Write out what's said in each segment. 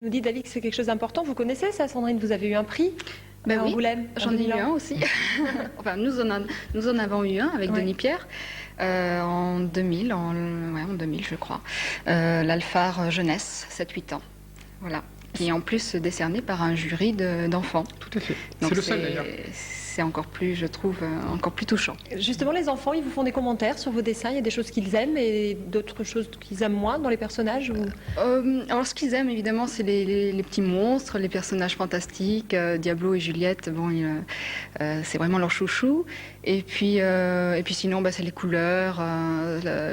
Nous dit David que c'est quelque chose d'important. Vous connaissez ça, Sandrine? Vous avez eu un prix à Oui, Angoulême j'en ai eu un aussi. Enfin, nous en avons eu un avec Denis Pierre en 2000, en 2000 je crois. L'Alphard Jeunesse, 7-8 ans. Voilà. Qui est en plus décerné par un jury d'enfants. Tout à fait. C'est le seul d'ailleurs. C'est encore plus, je trouve, encore plus touchant. Justement, les enfants, ils vous font des commentaires sur vos dessins. Il y a des choses qu'ils aiment et d'autres choses qu'ils aiment moins dans les personnages ou... Alors, ce qu'ils aiment, évidemment, c'est les petits monstres, les personnages fantastiques. Diablo et Juliette, bon, c'est vraiment leur chouchou. Et puis sinon, c'est les couleurs,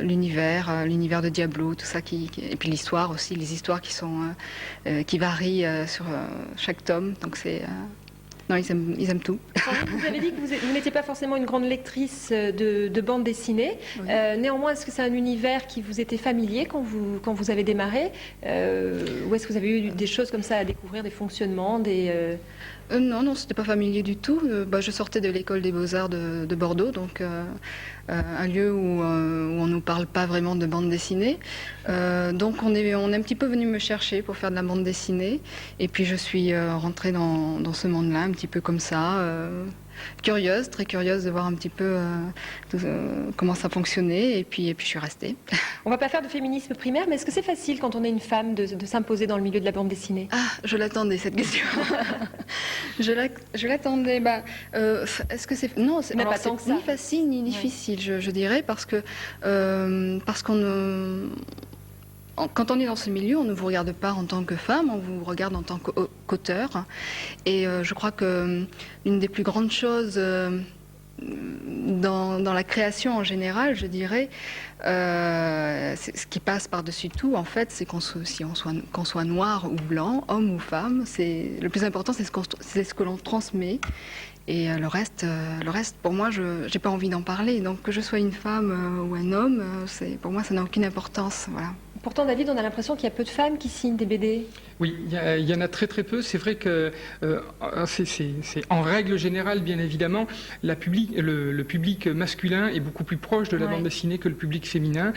l'univers de Diablo, tout ça. Et puis l'histoire aussi, les histoires qui varient sur chaque tome. Donc c'est... Non, ils aiment tout. Vous avez dit que vous n'étiez pas forcément une grande lectrice de bande dessinée. Oui. Néanmoins, est-ce que c'est un univers qui vous était familier quand vous avez démarré ou est-ce que vous avez eu des choses comme ça à découvrir, des fonctionnements, Non, c'était pas familier du tout. Je sortais de l'école des Beaux-Arts de Bordeaux, donc un lieu où on nous parle pas vraiment de bande dessinée. Donc on est un petit peu venu me chercher pour faire de la bande dessinée. Et puis je suis rentrée dans ce monde-là, un petit peu comme ça. Curieuse, très curieuse de voir un petit peu comment ça fonctionnait. Et puis je suis restée. On va pas faire de féminisme primaire, mais est-ce que c'est facile quand on est une femme de s'imposer dans le milieu de la bande dessinée? Ah, je l'attendais cette question. je l'attendais. Est-ce que c'est non, c'est pas tant que ça. Ni facile ni difficile, je dirais, parce qu'on quand on est dans ce milieu, on ne vous regarde pas en tant que femme, on vous regarde en tant qu'auteur. Et je crois que l'une des plus grandes choses dans la création en général, je dirais, ce qui passe par-dessus tout, en fait, c'est qu'on soit noir ou blanc, homme ou femme, le plus important, c'est ce que l'on transmet. Et le reste, pour moi, je n'ai pas envie d'en parler. Donc que je sois une femme ou un homme, pour moi, ça n'a aucune importance. Voilà. Pourtant, David, on a l'impression qu'il y a peu de femmes qui signent des BD. Oui, il y en a très très peu. C'est vrai que c'est en règle générale, bien évidemment, le public masculin est beaucoup plus proche de la bande dessinée que le public féminin.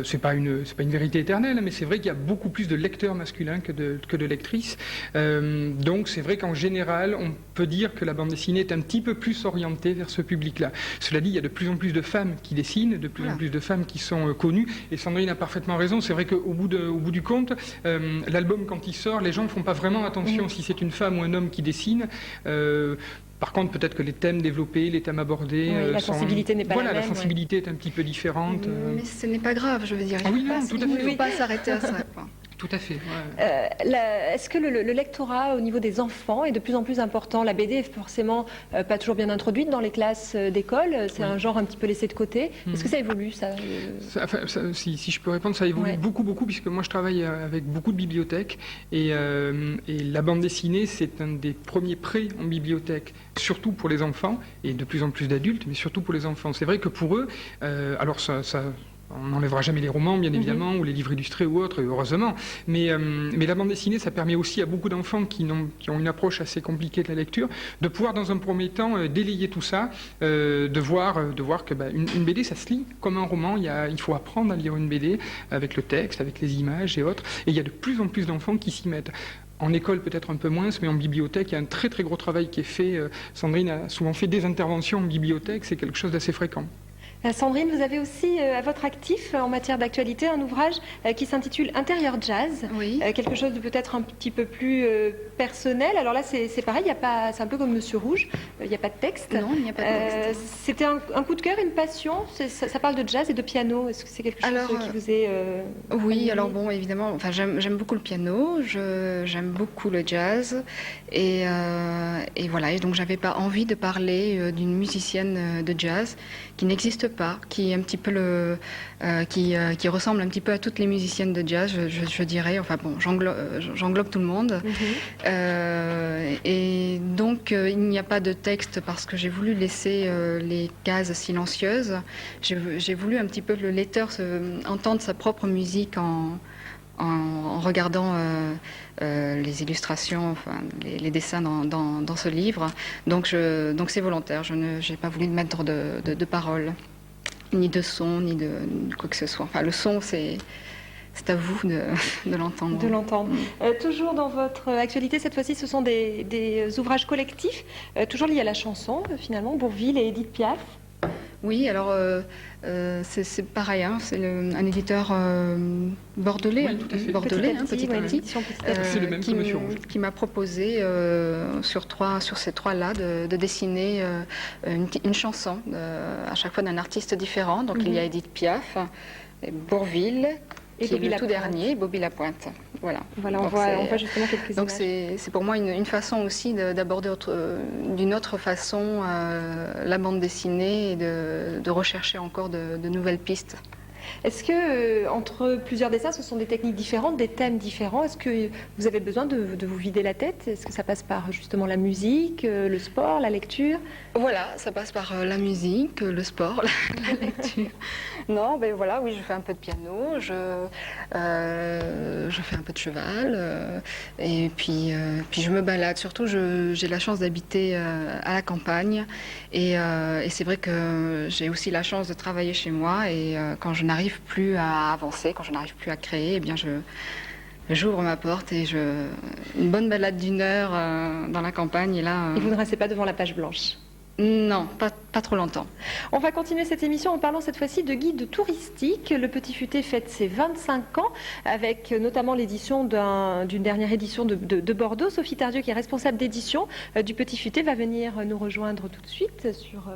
C'est pas une vérité éternelle, mais c'est vrai qu'il y a beaucoup plus de lecteurs masculins que de lectrices. Donc c'est vrai qu'en général, on peut dire que la bande dessinée est un petit peu plus orientée vers ce public-là. Cela dit, il y a de plus en plus de femmes qui dessinent, de plus en plus de femmes qui sont connues. Et Sandrine a parfaitement raison. C'est vrai qu'au bout du compte, l'album, quand il sort, les gens ne font pas vraiment attention si c'est une femme ou un homme qui dessine. Par contre, peut-être que les thèmes développés, les thèmes abordés... la sensibilité n'est pas la même. La sensibilité est un petit peu différente. Mais ce n'est pas grave, je veux dire. Ah oui, non, tout à fait. Il ne faut pas s'arrêter à ça, quoi. Tout à fait. Est-ce que le lectorat au niveau des enfants est de plus en plus important? La BD est forcément pas toujours bien introduite dans les classes d'école. C'est un genre un petit peu laissé de côté. Est-ce que ça évolue, ça, si je peux répondre, ça évolue beaucoup, puisque moi je travaille avec beaucoup de bibliothèques et la bande dessinée, c'est un des premiers prêts en bibliothèque, surtout pour les enfants et de plus en plus d'adultes, mais surtout pour les enfants. C'est vrai que pour eux, alors on n'enlèvera jamais les romans, bien évidemment, ou les livres illustrés ou autres, heureusement. Mais la bande dessinée, ça permet aussi à beaucoup d'enfants qui ont une approche assez compliquée de la lecture, de pouvoir, dans un premier temps, délayer tout ça, de voir que une BD, ça se lit comme un roman. Il faut apprendre à lire une BD avec le texte, avec les images et autres. Et il y a de plus en plus d'enfants qui s'y mettent. En école, peut-être un peu moins, mais en bibliothèque, il y a un très très gros travail qui est fait. Sandrine a souvent fait des interventions en bibliothèque, c'est quelque chose d'assez fréquent. Sandrine, vous avez aussi à votre actif en matière d'actualité un ouvrage qui s'intitule Intérieur Jazz, quelque chose de peut-être un petit peu plus personnel. Alors là, c'est pareil, c'est un peu comme Monsieur Rouge, il n'y a pas de texte. Non, il n'y a pas de texte. C'était un coup de cœur, une passion. Ça parle de jazz et de piano. Est-ce que c'est quelque chose qui vous est Oui, familier? alors bon, évidemment, j'aime beaucoup le piano, j'aime beaucoup le jazz, et voilà. Et donc, j'avais pas envie de parler d'une musicienne de jazz qui n'existe pas, qui est un petit peu qui ressemble un petit peu à toutes les musiciennes de jazz, je dirais. Enfin bon, j'englobe tout le monde. Et donc il n'y a pas de texte parce que j'ai voulu laisser les cases silencieuses. J'ai voulu un petit peu le lecteur entendre sa propre musique en regardant les illustrations, enfin, les dessins dans ce livre. Donc c'est volontaire, je n'ai pas voulu mettre de paroles, ni de son, ni de quoi que ce soit. Enfin, le son, c'est à vous de l'entendre. De l'entendre. Toujours dans votre actualité, cette fois-ci, ce sont des ouvrages collectifs, toujours liés à la chanson, finalement, Bourvil et Édith Piaf. Oui, alors c'est pareil, hein, c'est un éditeur bordelais, petit à petit, c'est le même que Monsieur Rouge, qui m'a proposé sur ces trois-là de dessiner une chanson, à chaque fois d'un artiste différent. Donc il y a Édith Piaf, Bourvil, et qui est le tout dernier, Bobby Lapointe. Voilà, on voit justement quelques donc images. C'est pour moi une façon aussi d'aborder d'une autre façon la bande dessinée et de rechercher encore de nouvelles pistes. Est-ce que, entre plusieurs dessins, ce sont des techniques différentes, des thèmes différents? Est-ce que vous avez besoin de vous vider la tête? Est-ce que ça passe par justement la musique, le sport, la lecture? Voilà, ça passe par la musique, le sport, la lecture. Non, ben voilà, oui, je fais un peu de piano, je fais un peu de cheval, et puis je me balade. Surtout, j'ai la chance d'habiter à la campagne, et c'est vrai que j'ai aussi la chance de travailler chez moi, et quand je n'arrive plus à avancer, quand je n'arrive plus à créer, eh bien j'ouvre ma porte et une bonne balade d'1 heure dans la campagne, et là. Et vous ne restez pas devant la page blanche? Non, pas trop longtemps. On va continuer cette émission en parlant cette fois-ci de guide touristique. Le Petit Futé fête ses 25 ans, avec notamment l'édition d'une dernière édition de Bordeaux. Sophie Tardieu, qui est responsable d'édition du Petit Futé, va venir nous rejoindre tout de suite sur